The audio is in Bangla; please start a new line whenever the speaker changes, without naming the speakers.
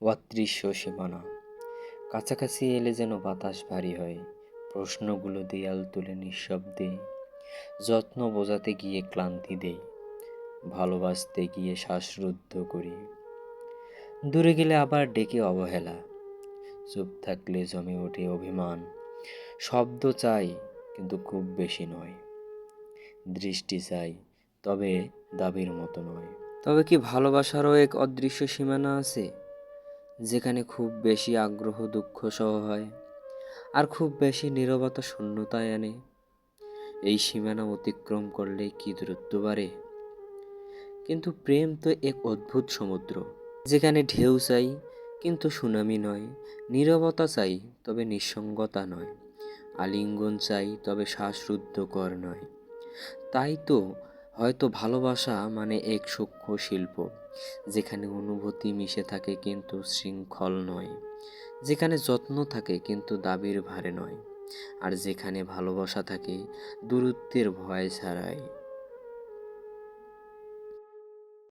অদৃশ্য সীমানা। কাছাকাছি এলে যেন বাতাস ভারী হয়, প্রশ্নগুলো দেয়াল তুলে নিঃশব্দে। যত্ন বোঝাতে গিয়ে ক্লান্তি দেই, ভালোবাসতে গিয়ে শ্বাসরুদ্ধ করি। দূরে গেলে আবার ডেকে অবহেলা, চুপ থাকলে জমে ওঠে অভিমান। শব্দ চাই কিন্তু খুব বেশি নয়, দৃষ্টি চাই তবে দাবির মতো নয়। তবে কি ভালোবাসারও এক অদৃশ্য সীমানা আছে, যেখানে খুব বেশি আগ্রহ দুঃখ সহ হয়, আর খুব বেশি নীরবতা শূন্যতায় আনে। এই সীমানা অতিক্রম করলে কি দূরত্ব বাড়ে। কিন্তু প্রেম তো এক অদ্ভুত সমুদ্র, যেখানে ঢেউ চাই কিন্তু সুনামি নয়, নীরবতা চাই তবে নিঃসঙ্গতা নয়, আলিঙ্গন চাই তবে শ্বাসরুদ্ধকর নয়। তাই তো হয়তো ভালোবাসা মানে এক সূক্ষ্ম শিল্প, যেখানে অনুভূতি মিশে থাকে কিন্তু শৃঙ্খল নয়, যেখানে যত্ন থাকে কিন্তু দাবির ভারে নয়, আর যেখানে ভালোবাসা থাকে দূরত্বের ভয় ছাড়াই।